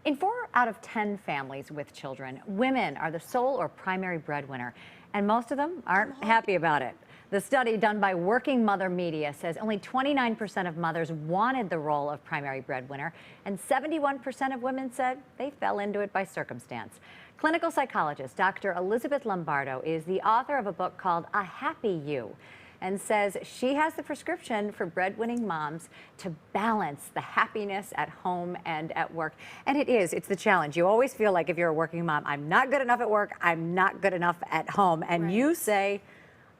In 4 out of 10 families with children, women are the sole or primary breadwinner, and most of them aren't happy about it. The study done by Working Mother Media says only 29% of mothers wanted the role of primary breadwinner, and 71% of women said they fell into it by circumstance. Clinical psychologist Dr. Elizabeth Lombardo is the author of a book called A Happy You, and says she has the prescription for breadwinning moms to balance the happiness at home and at work. And it's the challenge. You always feel like if you're a working mom, I'm not good enough at work, I'm not good enough at home. And Right. You say,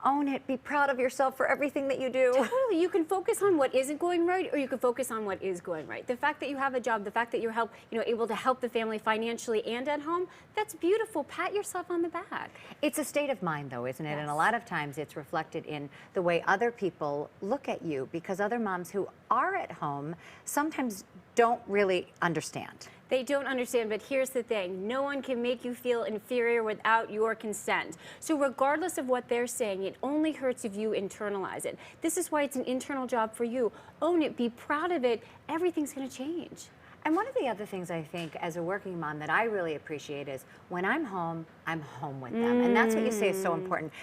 own it, be proud of yourself for everything that you do. Totally. You can focus on what isn't going right, or you can focus on what is going right. The fact that you have a job, the fact that you're able to help the family financially and at home, that's beautiful. Pat yourself on the back. It's a state of mind, though, isn't it? Yes. And a lot of times it's reflected in the way other people look at you, because other moms who are at home sometimes don't really understand. They don't understand, but here's the thing. No one can make you feel inferior without your consent. So regardless of what they're saying, it only hurts if you internalize it. This is why it's an internal job for you. Own it, be proud of it. Everything's going to change. And one of the other things I think as a working mom that I really appreciate is when I'm home with them. And that's what you say is so important.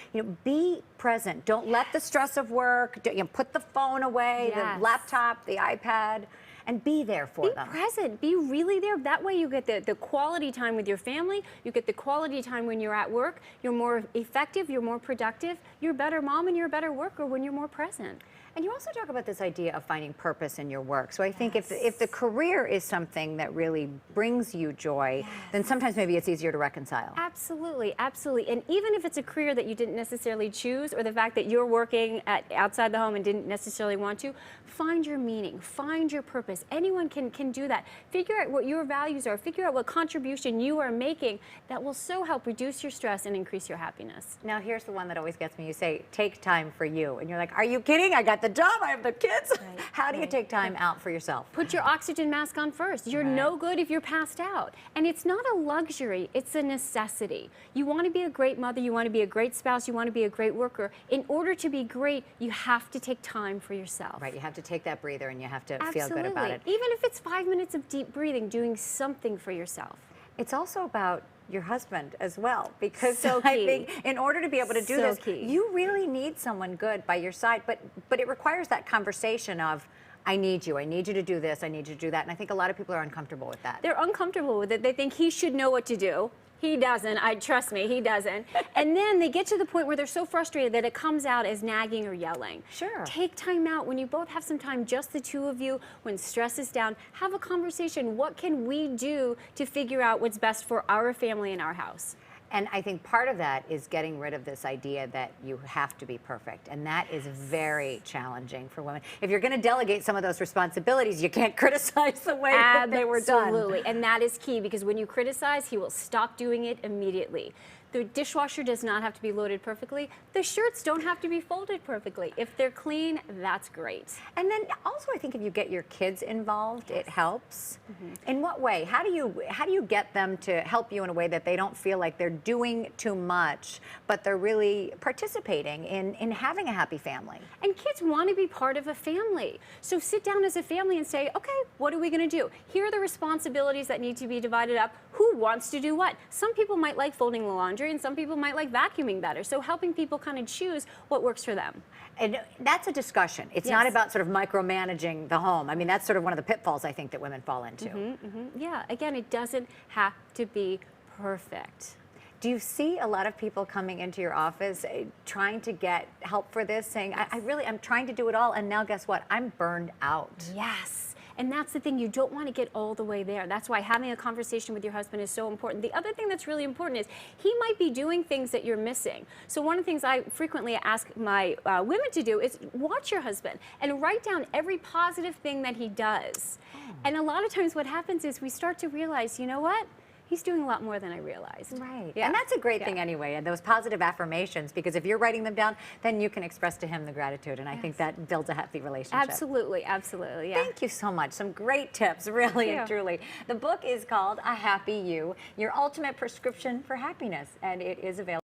Be present. Don't let the stress of work, put the phone away, Yes. the laptop, the iPad, and be there for them. Be present. Be really there. That way you get the quality time with your family. You get the quality time when you're at work. You're more effective. You're more productive. You're a better mom and you're a better worker when you're more present. And you also talk about this idea of finding purpose in your work. So I think if the career is something that really brings you joy, then sometimes maybe it's easier to reconcile. Absolutely, absolutely. And even if it's a career that you didn't necessarily choose, or the fact that you're working outside the home and didn't necessarily want to, find your meaning, find your purpose. Anyone can do that. Figure out what your values are. Figure out what contribution you are making that will so help reduce your stress and increase your happiness. Now here's the one that always gets me. You say, take time for you. And you're like, are you kidding? I got the job, I have the kids. Right, How do you take time out for yourself? Put your oxygen mask on first. You're no good if you're passed out. And it's not a luxury, it's a necessity. You want to be a great mother, you want to be a great spouse, you want to be a great worker. In order to be great, you have to take time for yourself. Right, you have to take that breather and you have to Absolutely. feel good about it. Even if it's 5 minutes of deep breathing, doing something for yourself. It's also about your husband as well, because So I key. think in order to be able to do So this, key. you really need someone good by your side, but it requires that conversation of, I need you to do this, I need you to do that, and I think a lot of people are uncomfortable with that. They're uncomfortable with it. They think he should know what to do. He doesn't. Trust me, he doesn't. And then they get to the point where they're so frustrated that it comes out as nagging or yelling. Sure. Take time out when you both have some time, just the two of you, when stress is down. Have a conversation. What can we do to figure out what's best for our family and our house? And I think part of that is getting rid of this idea that you have to be perfect. And that is very challenging for women. If you're going to delegate some of those responsibilities, you can't criticize the way that they were done. Absolutely. And that is key, because when you criticize, he will stop doing it immediately. The dishwasher does not have to be loaded perfectly. The shirts don't have to be folded perfectly. If they're clean, that's great. And then also, I think if you get your kids involved, it helps. In what way? How do you get them to help you in a way that they don't feel like they're doing too much, but they're really participating in having a happy family? And kids want to be part of a family. So sit down as a family and say, okay, what are we going to do? Here are the responsibilities that need to be divided up. Who wants to do what? Some people might like folding the laundry, and some people might like vacuuming better. So helping people kind of choose what works for them. And that's a discussion. It's not about sort of micromanaging the home. I mean, that's sort of one of the pitfalls I think that women fall into. Yeah, again, it doesn't have to be perfect. Do you see a lot of people coming into your office trying to get help for this, saying, I'm trying to do it all, and now guess what? I'm burned out. Yes. And that's the thing, you don't want to get all the way there. That's why having a conversation with your husband is so important. The other thing that's really important is he might be doing things that you're missing. So one of the things I frequently ask my women to do is watch your husband and write down every positive thing that he does. And a lot of times what happens is we start to realize, you know what? He's doing a lot more than I realized. Right. Yeah. And that's a great thing anyway, and those positive affirmations, because if you're writing them down, then you can express to him the gratitude, and I think that builds a happy relationship. Absolutely, absolutely, yeah. Thank you so much. Some great tips, really and truly. The book is called A Happy You, Your Ultimate Prescription for Happiness, and it is available